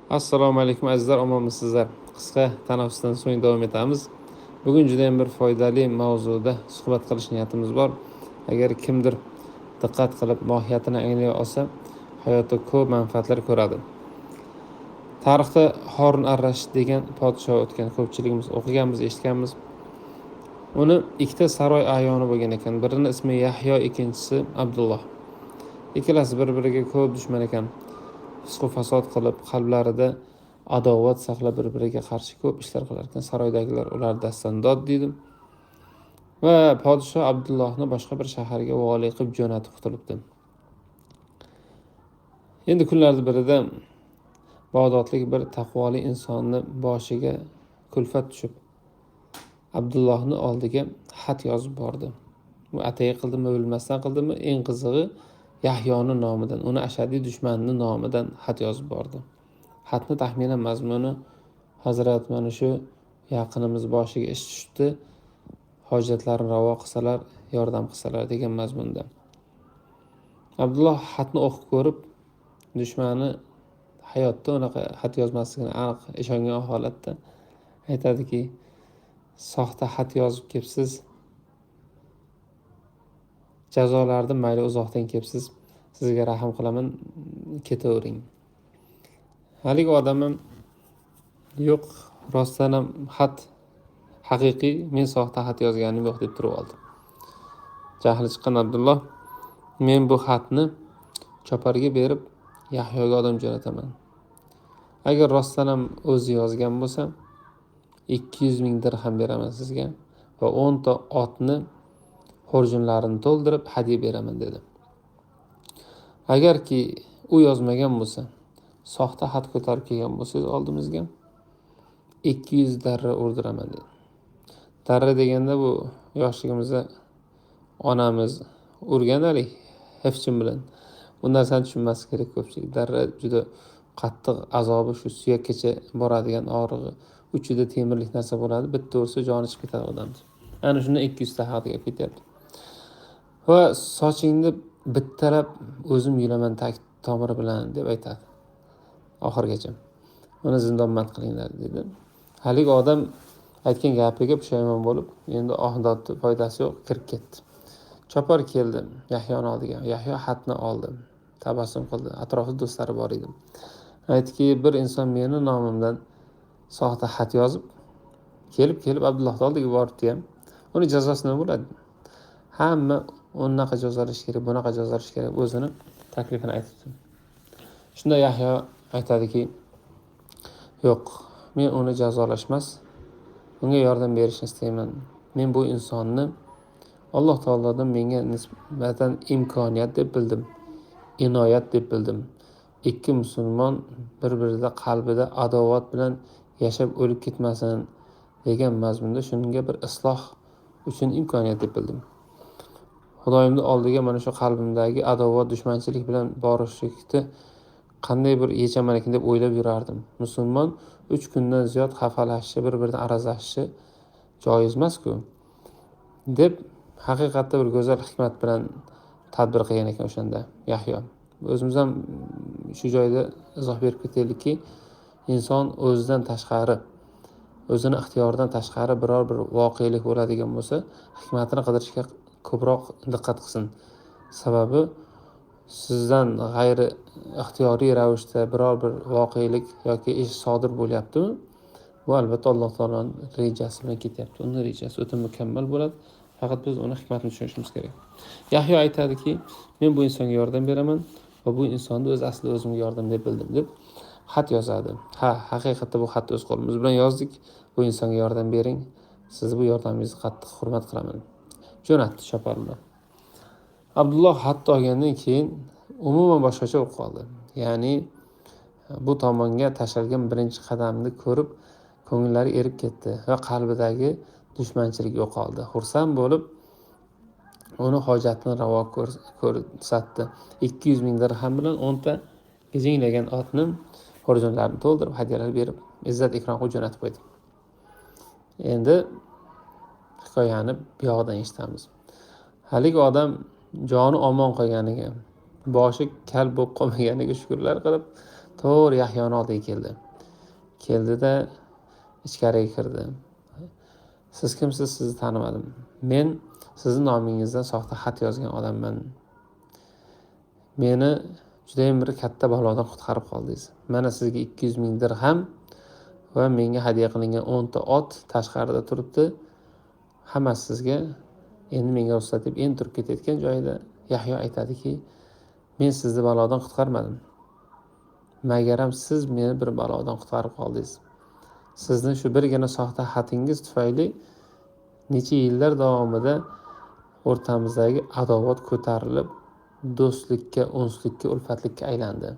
Assalomu alaykum azizlar, omonmisizlar? Qisqa tanaffusdan so'ng davom etamiz. Bugun juda ham bir foydali mavzuda suhbat qilish niyatimiz bor. Agar kimdir diqqat qilib mohiyatini anglay olsa, hayotda ko'p manfaatlar ko'radi. Tarixda Horun ar-Rashid degan podshoh o'tgan, ko'pchiligimiz o'qiganmiz, eshitganmiz. Uni ikkita saroy ayoni bo'lgan ekan. Birini ismi Yahyo, ikkinchisi Abdulloh. Ikkalasi bir-biriga ko'p dushman ekan. Fisq fasod qilib, qalblarida adovat saqlab bir-biriga qarshi ko'p ishlar qilar ekan. Saroydagilar ular dastidan dod deydi va podshoh Abdullohni boshqa bir shaharga vali qilib jo'natib qutulibdi. Endi kunlardan birida Bag'dodlik bir taqvoli insonni boshiga kulfat tushib, Abdullohni oldiga xat yozib bordi. U atay qildimi, bilmasdan qildimi, eng qizig'i Yahyoning nomidan, uni ashaddiy dushmanining nomidan xat yozib bordi. Xatni taxminan mazmuni: Hazrat, mana shu yaqinimiz boshiga ish tushdi, hojatlarini ravo qilsalar, yordam qilsalar degan mazmunda. Abdulloh xatni o'qib ko'rib, dushmani hayotda unaqa xat yozmasligini aniq ishongan holatda aytadiki, soxta xat yozib kelibsiz, jazolarni mayli uzoqdan kelibsiz, sizga rahm qilaman, ketavering. Haligi odam ham yo'q, rostdan ham xat haqiqiy, men soxta xat yozganim yo'q deb turib oldi. Jahli chiqqan Abdulloh, men bu xatni choparga berib Yahyoga odam jo'nataman. Agar rostdan ham o'zi yozgan bo'lsa, 200 ming dirham beraman sizga va 10 ta otni xurjunlarini to'ldirib hadya beraman dedi. Agarki u yozmagan bo'lsa, soxta xat ko'tarib kelgan bo'lsangiz oldimizga, 200 darra urdiraman dedi. Darra deganda bu yoshligimizda onamiz urganalik hifchim bilan. Bu narsani tushunmaslik kerak ko'pchilik. Darra juda qattiq azobi, shu suyakkacha boradigan og'rig'i. Uchida temirlik narsa bo'ladi, bitta ursa joni chiqib ketadi odamning. Ana shunda 200 ta haqga ketyapti. Va sochingni bittalab o'zim yulaman tomiri bilan deb aytadi. Oxirgacha. Uni zindonband qilinglar dedi. Haligi odam aytgan gapiga pushaymon bo'lib, endi ohdodni foydasi yo'q, kirib ketdi. Chopar keldi Yahyoning oldiga. Yahyo xatni oldi. Tabassum qildi. Atrofida do'stlari bor edi. Aytdiki, bir inson meni nomimdan soxta xat yozib, kelib Abdullohning oldiga boribdi ham. Uni jazosi nima bo'ladi? Hamma unaqa jazolash kerak, bunaqa jazolash kerak, o'zini taklifini aytdi. Shunda Yahyo aytadiki, yo'q, men uni jazolashmas, unga yordam berishni istayman. Men bu insonni Alloh taolodan menga nisbatan imkoniyat deb bildim, inoyat deb bildim. Ikki musulmon bir-birida qalbida adovat bilan yashab o'lib ketmasin degan mazmunda shunga bir isloh uchun imkoniyat deb bildim. Xudoyimni oldiga mana shu qalbimdagi adovat, dushmanchilik bilan borishlikni qanday bir yechaman ekan deb o'ylab yurardim. Musulmon 3 kundan ziyod xafalashishi, bir-biridan arazlashishi joiz emas-ku deb haqiqatda bir go'zal hikmat bilan tadbir qilgan ekan o'shanda Yahyo. O'zimiz ham shu joyda izoh berib ketaylikki, inson o'zidan tashqari, o'zini ixtiyoridan tashqari biror bir voqelik bo'ladigan bo'lsa, hikmatini qidirishga ko'proq diqqat qilsin. Sababi sizdan g'ayri ixtiyoriy ravishda biror bir voqelik yoki ish sodir bo'lyaptimi? Bu albatta Alloh taoloning rejasi bilan ketyapti. Uning rejasi o'ta mukammal bo'ladi. Faqat biz uni hikmatini tushunishimiz kerak. Yahyo aytadiki, men bu insonga yordam beraman va bu insonni o'z asli o'zimga yordam deb bildim deb xat yozadi. Haqiqatda bu xatni o'z qo'limiz bilan yozdik. Bu insonga yordam bering. Siz bu yordamingizni qattiq hurmat qilaman. Jo'natdi choparni. Abdulloh xatni olgandan keyin umuman boshqacha bo'lib qoldi. Ya'ni bu tomonga tashalgan birinchi qadamni ko'rib, ko'ngillari erib ketdi va qalbidagi dushmanchilik yo'qoldi. Xursand bo'lib, uni hojatini ravo ko'rsatdi. 200 ming dirham bilan 10 ta gijinglagan otni xurjunlarini to'ldirib hadyalar berib, izzat ikrom qilib jo'natib qo'ydi. Endi hikoyani bu yoqdan eshitamiz. Haligi odam joni omon qolganiga, boshi kal bo'lib qolmaganiga shukrlar qilib, to'g'ri Yahyoni oldiga keldida ichkariga kirdi. Siz kimsiz? Sizni tanimadim. Men sizni nomingizdan soxta xat yozgan odamman. Meni judayam bir katta balodan qutqarib qoldingiz. Mana sizga 200 ming dirham va menga hadya qilingan 10 ta ot tashqarida turibdi. Hammasi sizga. Endi menga ruxsat deb endi turib ketayotgan joyida Yahyo aytadiki, men sizni balodan qutqarmadim. Magaram siz meni bir balodan qutqarib qoldingiz. Sizni shu birgina soxta xatingiz tufayli necha yillar davomida o'rtamizdagi adovat ko'tarilib, do'stlikka, unslikka, ulfatlikka aylandi.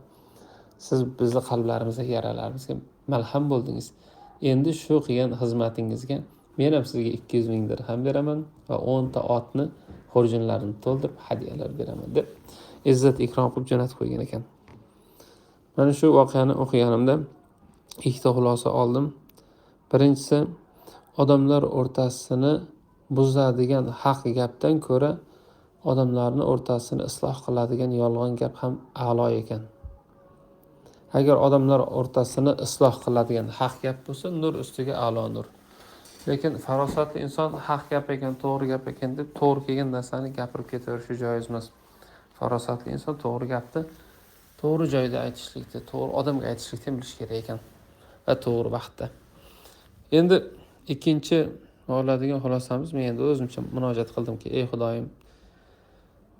Siz bizni qalblarimizga, yaralarimizga malham bo'ldingiz. Endi shu qilgan xizmatingizga men ham sizga 200 ming dirham beraman va 10 ta otni xurjunlarini to'ldirib hadyalar beraman deb izzat ikrom qilib jo'natib qo'ygan ekan. Mana shu voqeani o'qiganimda ikkita xulosa oldim. Birinchisi, odamlar o'rtasini buzadigan haq gapdan ko'ra odamlarni o'rtasini isloh qiladigan yolg'on gap ham a'lo ekan. Agar odamlar o'rtasini isloh qiladigan haq gap bo'lsa, nur ustiga a'lo nur. Lekin farosatli inson haq gap ekan, to'g'ri gap ekan deb to'g'ri kelgan narsani gapirib ketaverishi joiz emas. Farosatli inson to'g'ri gapni to'g'ri joyda aytishlikni, to'g'ri odamga aytishlikni bilish kerak ekan va to'g'ri vaqtda. Endi ikkinchi oladigan xulosamiz, men endi o'zimcha murojaat qildimki, ey Xudoyim,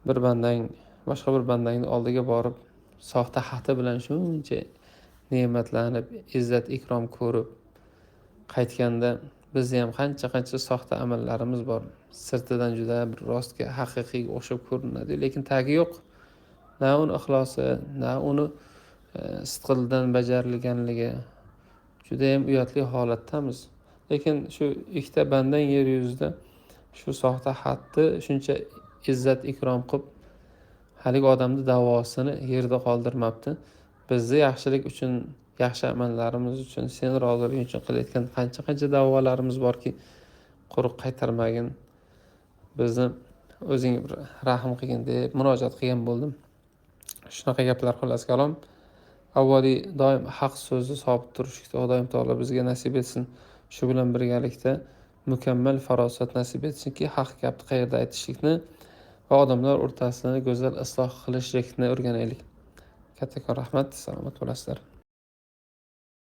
bir bandang boshqa bir bandangni oldiga borib, soxta xati bilan shuncha ne'matlanib, izzat ikrom ko'rib qaytganda bizda ham qancha soxta amallarimiz bor. Sirtidan juda bir rostga, haqiqiyga o'xshab ko'rinadi, lekin tagi yo'q. Na uni ixlosi, na uni sidqildan bajarilganligi. Juda ham uyatli holatdamiz. Lekin shu ikkita bandang yer yuzida shu soxta xatni shuncha izzat ikrom qilib, haligi odamni davosini yerda qoldirmabdi. Bizni yaxshilik uchun, yaxshi amallarimiz uchun, sen roziliging uchun qilayotgan qancha da'volarimiz borki, quruq qaytarmagin. Bizni o'zing bir rahm qilgin deb murojaat qilgan bo'ldim. Shunaqa gaplar xullas kalom. Avvaliy doim haq so'zi sobit turishlikni Xudoyim taolo bizga nasib etsin. Shu bilan birgalikda mukammal farosat nasib etsinki, haq gapni qayerda aytishlikni va odamlar o'rtasini go'zal isloh qilishlikni o'rganaylik. Kattakon rahmat, salomat bo'lasizlar.